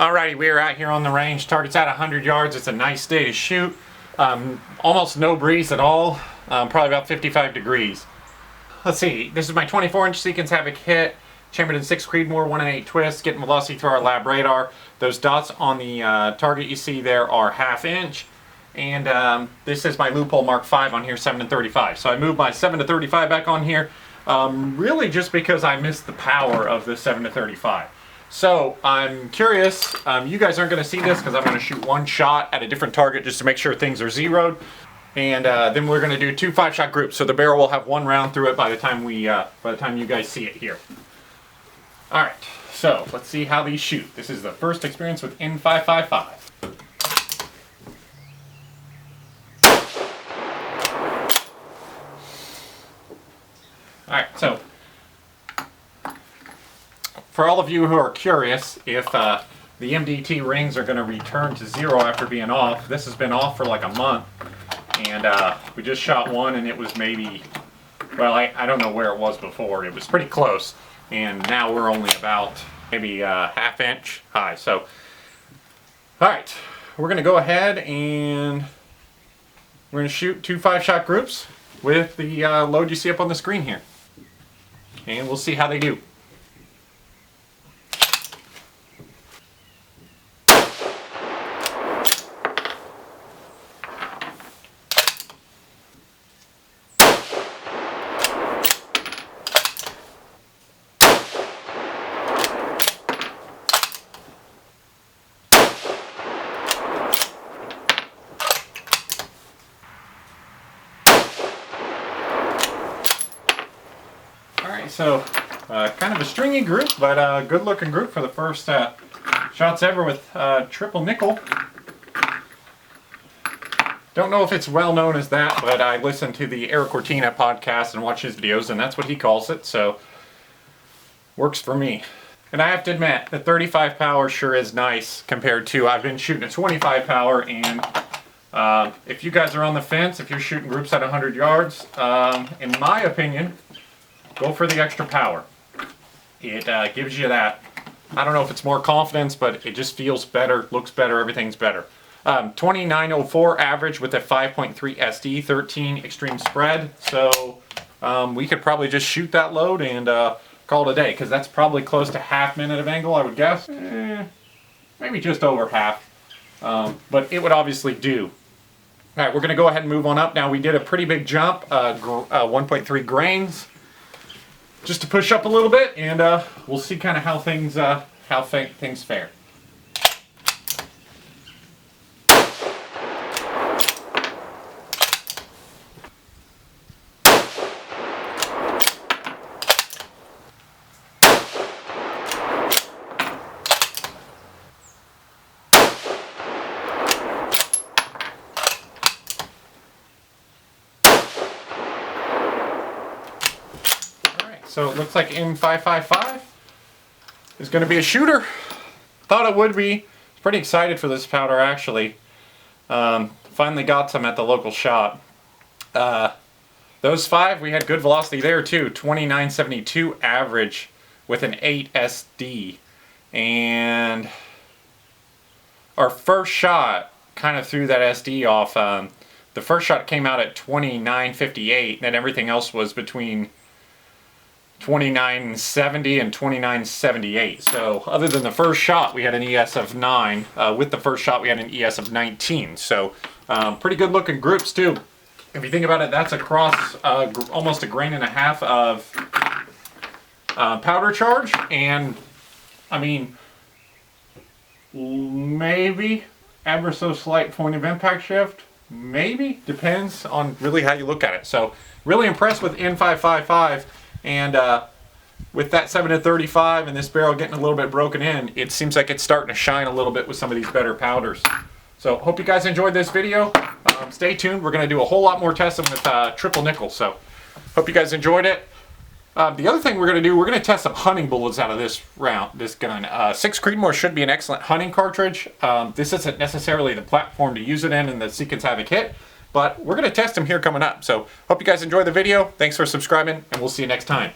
Alrighty, we are out here on the range. Target's at 100 yards. It's a nice day to shoot. Almost no breeze at all. Probably about 55 degrees. Let's see. This is my 24-inch 6MM Vhit, chambered in 6 Creedmoor 1-in-8 twist, getting velocity through our lab radar. Those dots on the target you see there are 1/2 inch. And this is my loophole Mark 5 on here, 7-35. So I moved my 7-35 back on here, really just because I missed the power of the 7-35. So I'm curious, you guys aren't going to see this because I'm going to shoot one shot at a different target just to make sure things are zeroed. And then we're going to do 2 5-shot groups, so the barrel will have 1 round through it by the time you guys see it here. All right, so let's see how these shoot. This is the first experience with N555. All right, so for all of you who are curious if the MDT rings are going to return to 0 after being off, this has been off for like a month, and we just shot one and it was maybe, well, I don't know where it was before. It was pretty close, and now we're only about maybe 1/2 inch high. So, all right, we're going to go ahead and we're going to shoot 2 5-shot groups with the load you see up on the screen here, and we'll see how they do. So, kind of a stringy group, but a good looking group for the first shots ever with triple nickel. Don't know if it's well known as that, but I listen to the Eric Cortina podcast and watch his videos, and that's what he calls it, so works for me. And I have to admit, the 35 power sure is nice compared to, I've been shooting a 25 power, and if you guys are on the fence, if you're shooting groups at 100 yards, in my opinion, go for the extra power. It gives you that, I don't know if it's more confidence, but it just feels better, looks better, everything's better. 2904 average with a 5.3 SD, 13 extreme spread. So we could probably just shoot that load and call it a day, because that's probably close to 1/2 minute of angle, I would guess. Maybe just over half, but it would obviously do. All right, we're going to go ahead and move on up. Now we did a pretty big jump, 1.3 grains. Just to push up a little bit, and we'll see kind of how things fare. So it looks like N555 is going to be a shooter. Thought it would be. Pretty excited for this powder, actually. Finally got some at the local shop. Those 5, we had good velocity there too. 2972 average with an 8 SD. And our first shot kind of threw that SD off. The first shot came out at 2958, and then everything else was between 2970 and 2978. So other than the first shot, we had an ES of 9. With the first shot, we had an ES of 19. So pretty good looking groups too. If you think about it, that's across almost 1.5 grams of powder charge, and I mean, maybe ever so slight point of impact shift. Maybe, depends on really how you look at it. So really impressed with N555. And with that 7-35 and this barrel getting a little bit broken in, it seems like it's starting to shine a little bit with some of these better powders. So hope you guys enjoyed this video. Stay tuned. We're going to do a whole lot more testing with triple nickel. So hope you guys enjoyed it. The other thing we're going to do, we're going to test some hunting bullets out of this gun. 6 Creedmoor should be an excellent hunting cartridge. This isn't necessarily the platform to use it in the 6MM Vhit, but we're going to test them here coming up. So hope you guys enjoy the video. Thanks for subscribing, and we'll see you next time.